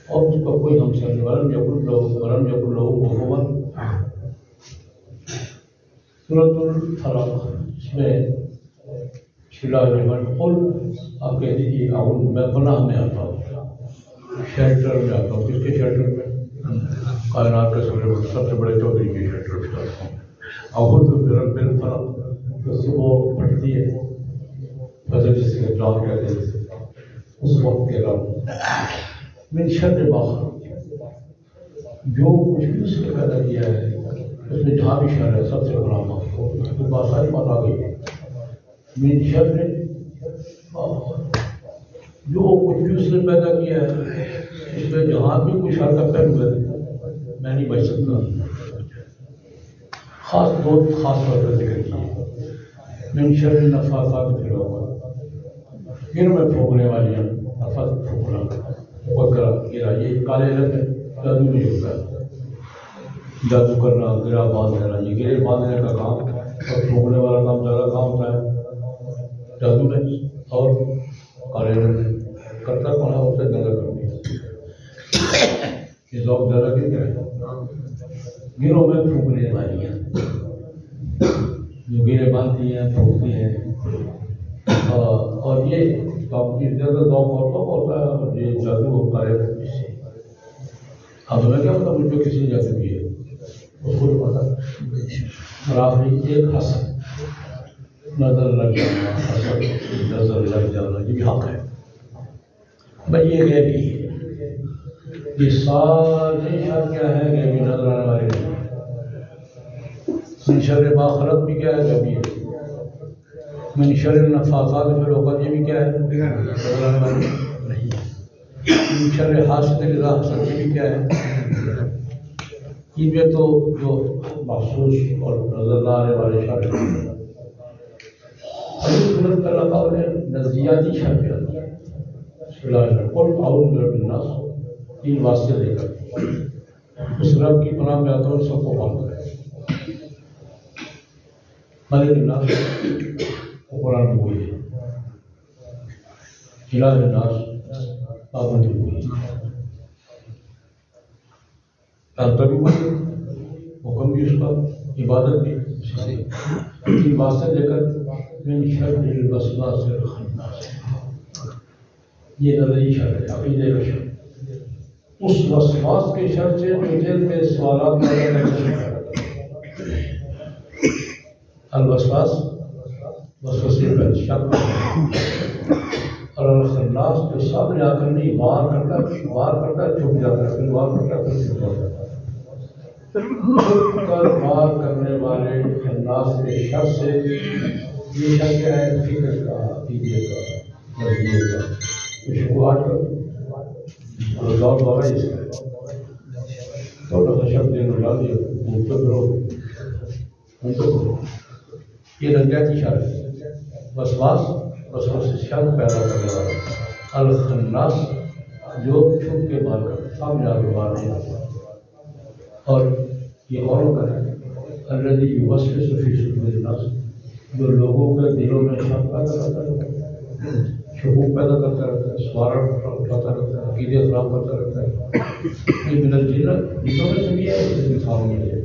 اور اس کا کوئی ہمسر نہیں. ولم یکن لہ کفوا سورۃ الفلق اس میں بسم اللہ الرحمن الرحیم. آپ کہہ دیجیے اعوذ میں پناہ میں آتا ہوں, شیلٹر میں آتا ہوں. کس کے شیلٹر میں؟ کائنات کے سب سے بڑے چودھری کے شیلٹر میں آتا ہوں. اعوذ برب الفلق, تو صبح پھٹتی ہے فجر جس کے دان کہتے ہیں اس وقت کے رب من شر ما خلق, جو کچھ بھی اس نے پیدا کیا ہے اس میں جہاں بھی شر ہے سب سے بڑا مخلوق. اس میں بہت ساری بات آ گئی. من شر جو کچھ بھی اس نے پیدا کیا ہے اس میں جہاں بھی کوئی شر کا پہلو ہے میں نہیں بچ سکتا. خاص طور پر ذکر کیا من شر النفاثات فی العقد, پھر میں پھونکنے والی ہوں. نفاث پھونکنا وغیرہ گرا, یہ کالے علم ہے, جادو نہیں ہوتا ہے. جادو کرنا, گرا باندھ لینا, یہ گرے باندھنے کا کام اور پھونکنے والا کام زیادہ کام ہوتا ہے جادو میں. اور کالے علم کرتا کون ہے اسے زیادہ کرنی ہے. یہ ذوق زیادہ کیوں کیا ہے؟ گروں میں پھونکنے والی ہیں جو گرے باندھتی ہیں پھونکتی ہیں. اور یہ زیادہ ذوق ہوتا ہے اور یہ جادو ہوتا ہے. اب میں کیا پتا مجھ پہ کسی نے جادو کی ہے اس کو پتا. اور آخری ایک حسد, نظر لگ جانا, حسد نظر لگ جانا, یہ بھی حق ہے بھائی. یہ غیبی ہے, یہ سارے شر کیا ہے غیبی نظر آنے والے نہیں. من شر ما خلق بھی کیا ہے غیبی ہے. من شر النفاثات فی العقد یہ بھی کیا ہے نظر آنے والے نہیں. من شر حاسد اذا حسد یہ بھی کیا ہے یہ بھی تو جو محسوس اور نظر نہ آنے والے شر ہیں. حضرت اللہ تعالیٰ نے نظریاتی شر کیا قل اعوذ برب الناس, تین واسطے دے کر اس رب کی پناہ میں آتا ہوں سب کو معلوم ہے. ملک الناس قرآن میں وہی ہے, الہ الناس پابندی ہوئی بھی وہی, حکم بھی اس کا, عبادت بھی. تین واسطے دے کر من شر الوسواس الخناس, یہ نظری شر ہے, عقیدے کا شر. اس وسواس کے شر سے جو دل میں سوالات پیدا کرتا ہے. الوسواس وسوسے کا شک, اور الخناس جو سامنے آ کر نہیں وار کرتا چھپ جاتا ہے, پھر وار کرتا پھر چھپ جاتا ہے. چھپ کر وار کرنے والے خناس کے شر سے یہ شر کیا ہے فکر کا, عقیدے کا, نظریے کا, شکوات کا اور دور دورہ اس کا. تھوڑا سا شب دن ڈال دیا کرو, یہ نظریاتی شر ہے. وسواس شر پیدا کرنے والا الخناس جو چھپ کے مار کر سامنے آ کے مار نہیں آتا. اور یہ غوروں کا ہے الذی یوسوس فی صدور الناس, جو لوگوں کے دلوں میں شک پیدا کرتا ہے, شکوک پیدا کرتا رہتا ہے, سوال اٹھاتا رہتا ہے, عقیدے خراب کرتا رہتا ہے. یہ من الجن جنوں میں سے بھی ہے, اس انسانوں میں ہے.